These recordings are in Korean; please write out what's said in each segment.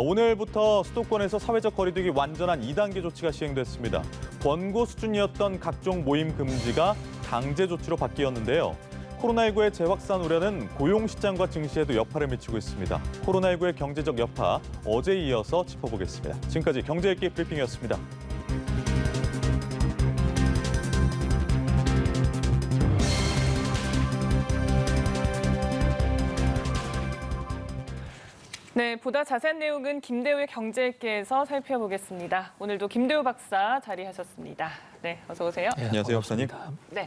오늘부터 수도권에서 사회적 거리두기 완전한 2단계 조치가 시행됐습니다. 권고 수준이었던 각종 모임 금지가 강제 조치로 바뀌었는데요. 코로나19의 재확산 우려는 고용 시장과 증시에도 여파를 미치고 있습니다. 코로나19의 경제적 여파, 어제에 이어서 짚어보겠습니다. 지금까지 경제읽기 브리핑이었습니다. 네, 보다 자세한 내용은 김대우의 경제읽기에서 살펴보겠습니다. 오늘도 김대우 박사 자리하셨습니다. 네, 어서 오세요. 네, 안녕하세요, 박사님. 네.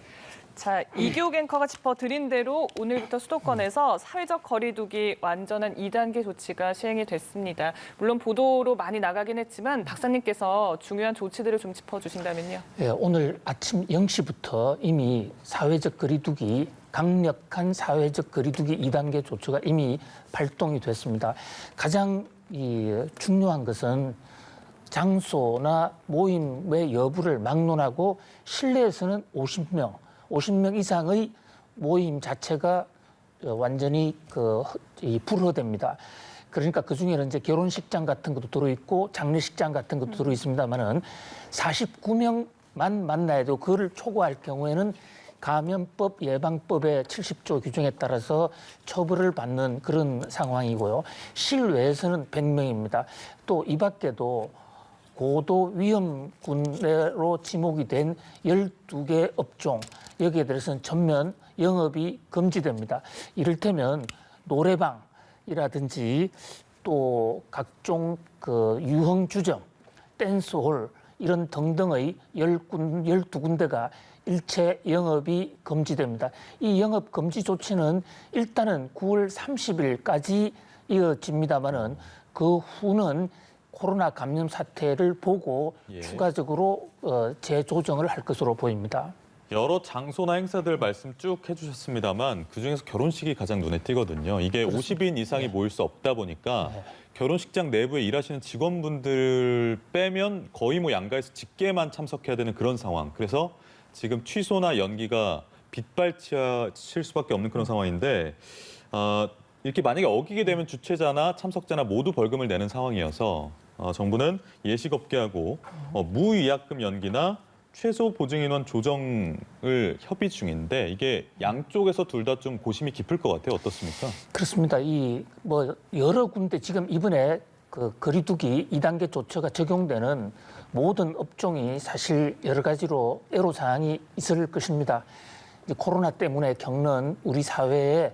자, 이교욱 앵커가 짚어드린 대로 오늘부터 수도권에서 사회적 거리두기 완전한 2단계 조치가 시행이 됐습니다. 물론 보도로 많이 나가긴 했지만 박사님께서 중요한 조치들을 좀 짚어주신다면요. 네, 오늘 아침 0시부터 이미 사회적 거리두기, 강력한 사회적 거리두기 2단계 조치가 이미 발동이 됐습니다. 가장 중요한 것은 장소나 모임의 여부를 막론하고 실내에서는 50명 이상의 모임 자체가 완전히 불허됩니다. 그러니까 그 중에는 이제 결혼식장 같은 것도 들어있고 장례식장 같은 것도 들어있습니다만은 49명만 만나야 되고 그를 초과할 경우에는 감염법 예방법의 70조 규정에 따라서 처벌을 받는 그런 상황이고요. 실외에서는 100명입니다. 또 이 밖에도 고도 위험군으로 지목이 된 12개 업종, 여기에 대해서는 전면 영업이 금지됩니다. 이를테면 노래방이라든지 또 각종 유흥주점, 댄스홀 이런 등등의 12군데가 일체 영업이 금지됩니다. 이 영업 금지 조치는 일단은 9월 30일까지 이어집니다만은 그 후는 코로나 감염 사태를 보고 추가적으로 재조정을 할 것으로 보입니다. 여러 장소나 행사들 말씀 쭉 해주셨습니다만 그중에서 결혼식이 가장 눈에 띄거든요. 이게 그렇습니다. 50인 이상이 모일 수 없다 보니까 결혼식장 내부에 일하시는 직원분들 빼면 거의 양가에서 직계만 참석해야 되는 그런 상황. 그래서 지금 취소나 연기가 빗발칠 수밖에 없는 그런 상황인데 이렇게 만약에 어기게 되면 주최자나 참석자나 모두 벌금을 내는 상황이어서 정부는 예식업계하고 무위약금 연기나 최소 보증인원 조정을 협의 중인데 이게 양쪽에서 둘 다 좀 고심이 깊을 것 같아요. 어떻습니까? 그렇습니다. 여러 군데 지금 이번에 거리두기 2단계 조처가 적용되는 모든 업종이 사실 여러 가지로 애로사항이 있을 것입니다. 이제 코로나 때문에 겪는 우리 사회에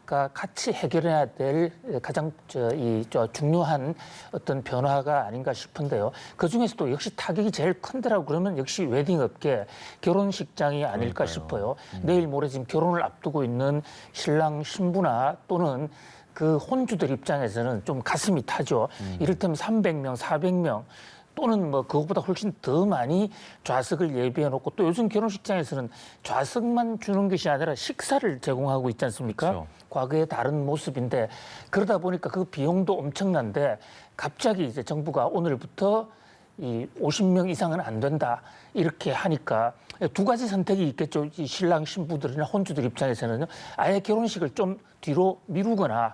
같이 해결해야 될 가장 중요한 어떤 변화가 아닌가 싶은데요. 그중에서도 역시 타격이 제일 큰데라고 그러면 역시 웨딩업계, 결혼식장이 아닐까 그러니까요. 싶어요. 내일 모레 지금 결혼을 앞두고 있는 신랑 신부나 또는 그 혼주들 입장에서는 좀 가슴이 타죠. 이를테면 300명, 400명 또는 그것보다 훨씬 더 많이 좌석을 예비해 놓고 또 요즘 결혼식장에서는 좌석만 주는 것이 아니라 식사를 제공하고 있지 않습니까? 그렇죠. 과거의 다른 모습인데 그러다 보니까 그 비용도 엄청난데 갑자기 이제 정부가 오늘부터 이 50명 이상은 안 된다 이렇게 하니까 두 가지 선택이 있겠죠. 이 신랑 신부들이나 혼주들 입장에서는요. 아예 결혼식을 좀 뒤로 미루거나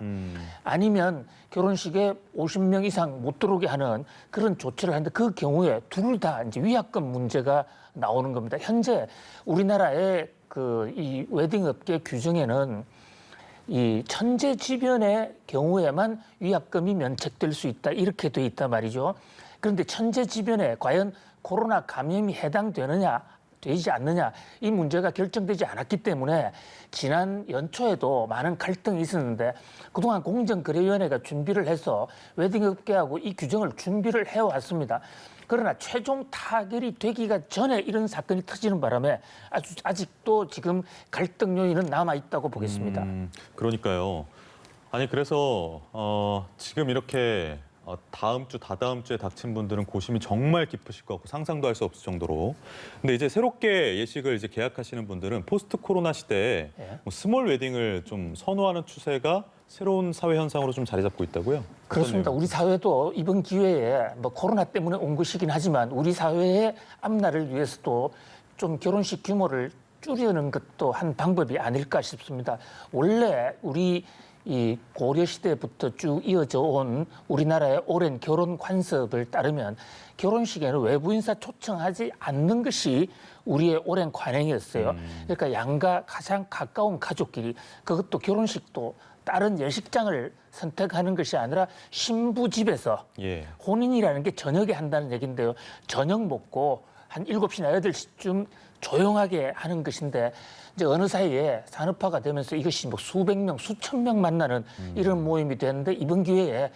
아니면 결혼식에 50명 이상 못 들어오게 하는 그런 조치를 하는데 그 경우에 둘 다 이제 위약금 문제가 나오는 겁니다. 현재 우리나라의 이 웨딩업계 규정에는 이 천재지변의 경우에만 위약금이 면책될 수 있다 이렇게 돼 있단 말이죠. 그런데 천재지변에 과연 코로나 감염이 해당되느냐 되지 않느냐 이 문제가 결정되지 않았기 때문에 지난 연초에도 많은 갈등이 있었는데 그동안 공정거래위원회가 준비를 해서 웨딩업계하고 이 규정을 준비를 해왔습니다. 그러나 최종 타결이 되기가 전에 이런 사건이 터지는 바람에 아직도 지금 갈등 요인은 남아있다고 보겠습니다. 그러니까요. 아니 그래서 지금 이렇게 다음 주, 다다음 주에 닥친 분들은 고심이 정말 깊으실 것 같고 상상도 할 수 없을 정도로. 근데 이제 새롭게 예식을 이제 계약하시는 분들은 포스트 코로나 시대에 스몰 웨딩을 좀 선호하는 추세가 새로운 사회 현상으로 좀 자리 잡고 있다고요? 그렇습니다. 우리 사회도 이번 기회에 코로나 때문에 온 것이긴 하지만 우리 사회의 앞날을 위해서도 좀 결혼식 규모를 줄이는 것도 한 방법이 아닐까 싶습니다. 원래 우리 이 고려 시대부터 쭉 이어져 온 우리나라의 오랜 결혼 관습을 따르면 결혼식에는 외부 인사 초청하지 않는 것이 우리의 오랜 관행이었어요. 그러니까 양가 가장 가까운 가족끼리 그것도 결혼식도 다른 예식장을 선택하는 것이 아니라 신부 집에서 예. 혼인이라는 게 저녁에 한다는 얘기인데요. 저녁 먹고 한 7시나 8시쯤 조용하게 하는 것인데 이제 어느 사이에 산업화가 되면서 이것이 뭐 수백 명, 수천 명 만나는 이런 모임이 되는데 이번 기회에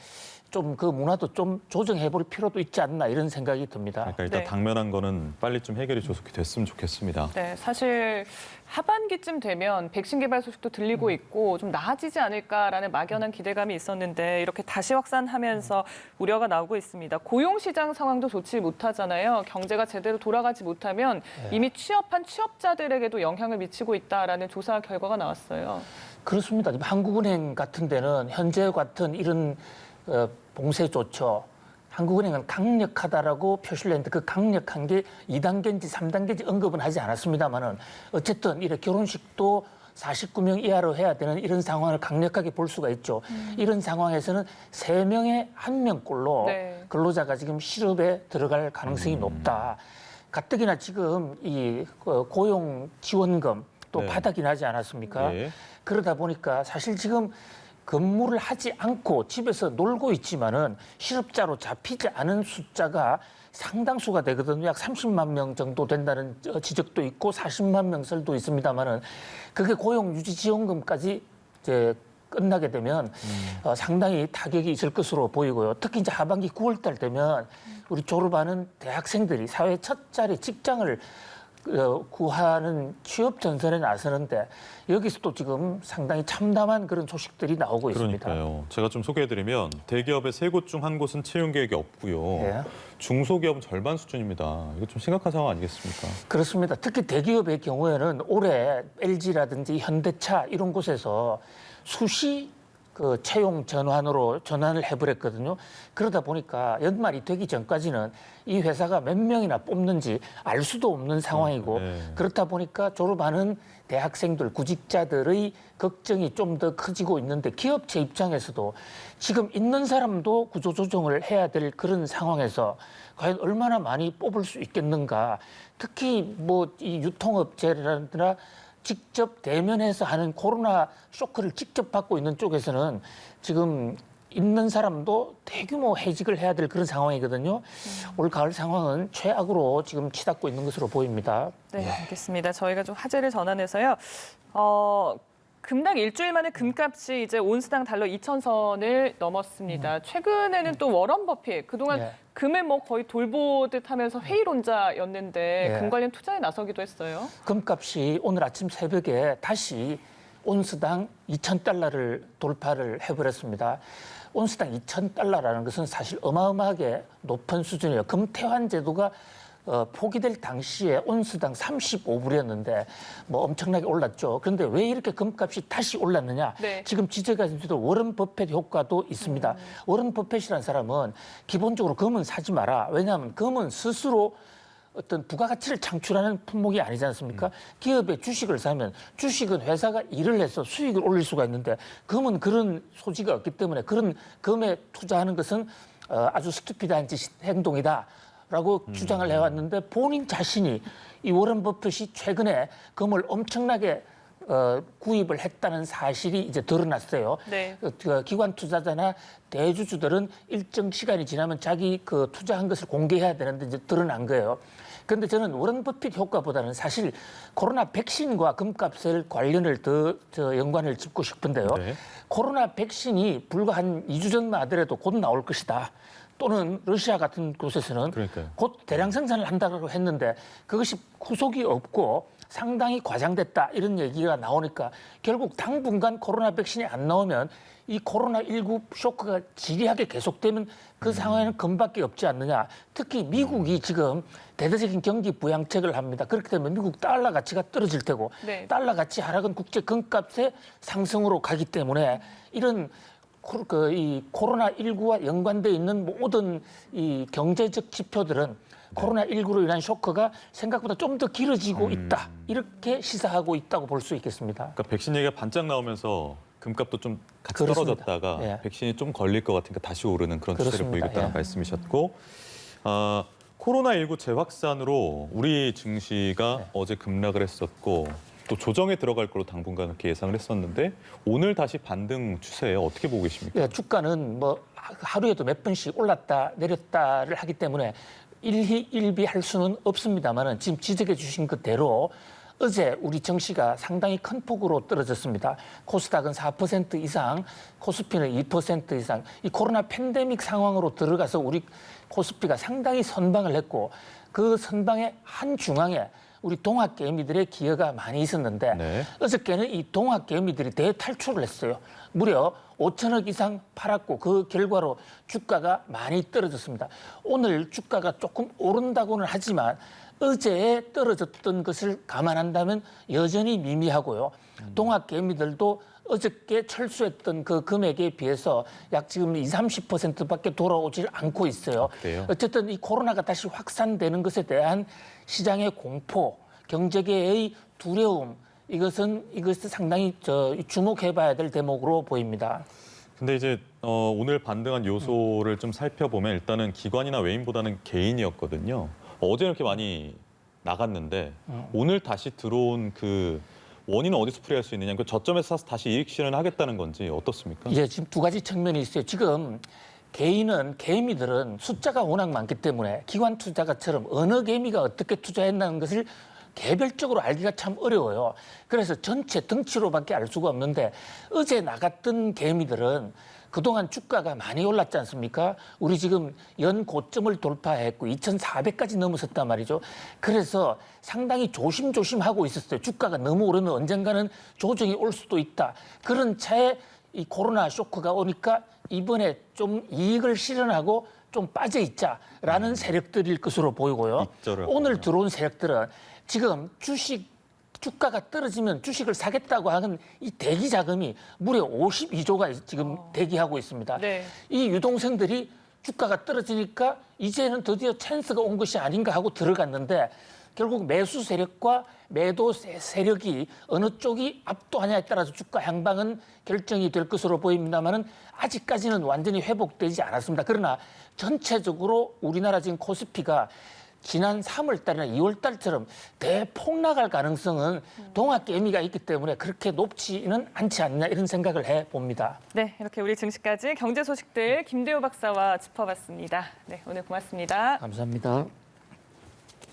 좀 그 문화도 좀 조정해 볼 필요도 있지 않나 이런 생각이 듭니다. 그러니까 일단 네. 당면한 거는 빨리 좀 해결이 조속히 됐으면 좋겠습니다. 네, 사실 하반기쯤 되면 백신 개발 소식도 들리고 있고 좀 나아지지 않을까라는 막연한 기대감이 있었는데 이렇게 다시 확산하면서 우려가 나오고 있습니다. 고용시장 상황도 좋지 못하잖아요. 경제가 제대로 돌아가지 못하면 이미 취업한 취업자들에게도 영향을 미치고 있다라는 조사 결과가 나왔어요. 그렇습니다. 한국은행 같은 데는 현재 같은 이런 봉쇄 조처 한국은행은 강력하다라고 표시를 했는데 그 강력한 게 2단계인지 3단계인지 언급은 하지 않았습니다만은 어쨌든 이렇게 결혼식도 49명 이하로 해야 되는 이런 상황을 강력하게 볼 수가 있죠. 이런 상황에서는 3명에 1명꼴로 네. 근로자가 지금 실업에 들어갈 가능성이 높다. 가뜩이나 지금 이 고용 지원금 또 네. 바닥이 나지 않았습니까? 예. 그러다 보니까 사실 지금 근무를 하지 않고 집에서 놀고 있지만은 실업자로 잡히지 않은 숫자가 상당수가 되거든요. 약 30만 명 정도 된다는 지적도 있고 40만 명 설도 있습니다만은 그게 고용유지지원금까지 이제 끝나게 되면 상당히 타격이 있을 것으로 보이고요. 특히 이제 하반기 9월달 되면 우리 졸업하는 대학생들이 사회 첫 자리 직장을 구하는 취업 전선에 나서는데 여기서도 지금 상당히 참담한 그런 소식들이 나오고 있습니다. 그러니까요. 제가 좀 소개해드리면 대기업의 3곳 중 1곳은 채용 계획이 없고요. 예. 중소기업은 절반 수준입니다. 이거 좀 심각한 상황 아니겠습니까? 그렇습니다. 특히 대기업의 경우에는 올해 LG라든지 현대차 이런 곳에서 수시 그 채용 전환을 해버렸거든요. 그러다 보니까 연말이 되기 전까지는 이 회사가 몇 명이나 뽑는지 알 수도 없는 상황이고 네. 그렇다 보니까 졸업하는 대학생들, 구직자들의 걱정이 좀 더 커지고 있는데 기업체 입장에서도 지금 있는 사람도 구조조정을 해야 될 그런 상황에서 과연 얼마나 많이 뽑을 수 있겠는가. 특히 뭐 이 유통업체라든가 직접 대면해서 하는 코로나 쇼크를 직접 받고 있는 쪽에서는 지금 있는 사람도 대규모 해직을 해야 될 그런 상황이거든요. 올 가을 상황은 최악으로 지금 치닫고 있는 것으로 보입니다. 네, 알겠습니다. 저희가 좀 화제를 전환해서요. 급락 일주일 만에 금값이 이제 온스당 달러 2,000선을 넘었습니다. 최근에는 또 워런 버핏 그동안 예. 금을 뭐 거의 돌보듯 하면서 회의론자였는데 예. 금 관련 투자에 나서기도 했어요. 금값이 오늘 아침 새벽에 다시 온스당 2,000달러를 돌파를 해버렸습니다. 온스당 2,000달러라는 것은 사실 어마어마하게 높은 수준이에요. 금태환 제도가 포기될 당시에 온스당 35불이었는데 뭐 엄청나게 올랐죠. 그런데 왜 이렇게 금값이 다시 올랐느냐? 네. 지금 지적하신 대로 워런 버핏 효과도 있습니다. 워런 버핏이라는 사람은 기본적으로 금은 사지 마라. 왜냐하면 금은 스스로 어떤 부가가치를 창출하는 품목이 아니지 않습니까? 기업의 주식을 사면 주식은 회사가 일을 해서 수익을 올릴 수가 있는데 금은 그런 소지가 없기 때문에 그런 금에 투자하는 것은 아주 스투피드한 행동이다. 라고 주장을 해왔는데 본인 자신이 이 워런 버핏이 최근에 금을 엄청나게 구입을 했다는 사실이 이제 드러났어요. 네. 기관 투자자나 대주주들은 일정 시간이 지나면 자기 그 투자한 것을 공개해야 되는데 이제 드러난 거예요. 그런데 저는 워런 버핏 효과보다는 사실 코로나 백신과 금값을 관련을 더 연관을 짓고 싶은데요. 네. 코로나 백신이 불과 한 2주 전만 하더라도 곧 나올 것이다. 또는 러시아 같은 곳에서는 그러니까요. 곧 대량 생산을 한다고 했는데 그것이 후속이 없고 상당히 과장됐다 이런 얘기가 나오니까 결국 당분간 코로나 백신이 안 나오면 이 코로나19 쇼크가 지리하게 계속되면 그 상황에는 금밖에 없지 않느냐. 특히 미국이 지금 대대적인 경기 부양책을 합니다. 그렇게 되면 미국 달러 가치가 떨어질 테고 네. 달러 가치 하락은 국제 금값의 상승으로 가기 때문에 이런 이 코로나19와 연관돼 있는 모든 이 경제적 지표들은 코로나19로 인한 쇼크가 생각보다 좀 더 길어지고 있다. 이렇게 시사하고 있다고 볼 수 있겠습니다. 그러니까 백신 얘기가 반짝 나오면서 금값도 좀 같이 그렇습니다. 떨어졌다가 예. 백신이 좀 걸릴 것 같으니까 다시 오르는 그런 추세를 그렇습니다. 보이겠다는 예. 말씀이셨고 코로나19 재확산으로 우리 증시가 어제 급락을 했었고 또 조정에 들어갈 걸로 당분간 그렇게 예상을 했었는데 오늘 다시 반등 추세예요. 어떻게 보고 계십니까? 예, 주가는 뭐 하루에도 몇 번씩 올랐다 내렸다를 하기 때문에 일희일비할 수는 없습니다만은 지금 지적해 주신 그대로 어제 우리 증시가 상당히 큰 폭으로 떨어졌습니다. 코스닥은 4% 이상, 코스피는 2% 이상. 이 코로나 팬데믹 상황으로 들어가서 우리 코스피가 상당히 선방을 했고 그 선방의 한 중앙에 우리 동학개미들의 기여가 많이 있었는데 네. 어저께는 이 동학개미들이 대탈출을 했어요. 무려 5천억 이상 팔았고 그 결과로 주가가 많이 떨어졌습니다. 오늘 주가가 조금 오른다고는 하지만 어제 떨어졌던 것을 감안한다면 여전히 미미하고요. 동학개미들도 어저께 철수했던 그 금액에 비해서 약 지금 30%밖에 돌아오질 않고 있어요. 그래요? 어쨌든 이 코로나가 다시 확산되는 것에 대한 시장의 공포, 경제계의 두려움, 이것을 상당히 주목해봐야 될 대목으로 보입니다. 근데 이제 오늘 반등한 요소를 좀 살펴보면 일단은 기관이나 외인보다는 개인이었거든요. 어제 이렇게 많이 나갔는데 오늘 다시 들어온 그 원인은 어디서 풀이할 수 있느냐? 그 저점에서 사서 다시 이익 실현하겠다는 건지 어떻습니까? 예, 지금 두 가지 측면이 있어요. 지금 개미들은 숫자가 워낙 많기 때문에 기관 투자가처럼 어느 개미가 어떻게 투자했다는 것을 개별적으로 알기가 참 어려워요. 그래서 전체 덩치로밖에 알 수가 없는데 어제 나갔던 개미들은 그동안 주가가 많이 올랐지 않습니까? 우리 지금 연 고점을 돌파했고 2,400까지 넘어섰단 말이죠. 그래서 상당히 조심조심하고 있었어요. 주가가 너무 오르면 언젠가는 조정이 올 수도 있다. 그런 차에 이 코로나 쇼크가 오니까 이번에 좀 이익을 실현하고 좀 빠져 있자라는 세력들일 것으로 보이고요. 입절을 오늘 하군요. 들어온 세력들은 지금 주가가 떨어지면 주식을 사겠다고 하는 이 대기 자금이 무려 52조가 지금 대기하고 있습니다. 네. 이 유동성들이 주가가 떨어지니까 이제는 드디어 찬스가 온 것이 아닌가 하고 들어갔는데 결국 매수 세력과 매도 세력이 어느 쪽이 압도하냐에 따라서 주가 향방은 결정이 될 것으로 보입니다만은 아직까지는 완전히 회복되지 않았습니다. 그러나 전체적으로 우리나라 지금 코스피가 지난 3월 달이나 2월 달처럼 대폭락할 가능성은 동학개미가 있기 때문에 그렇게 높지는 않지 않냐 이런 생각을 해봅니다. 네, 이렇게 우리 증시까지 경제 소식들 김대호 박사와 짚어봤습니다. 네, 오늘 고맙습니다. 감사합니다.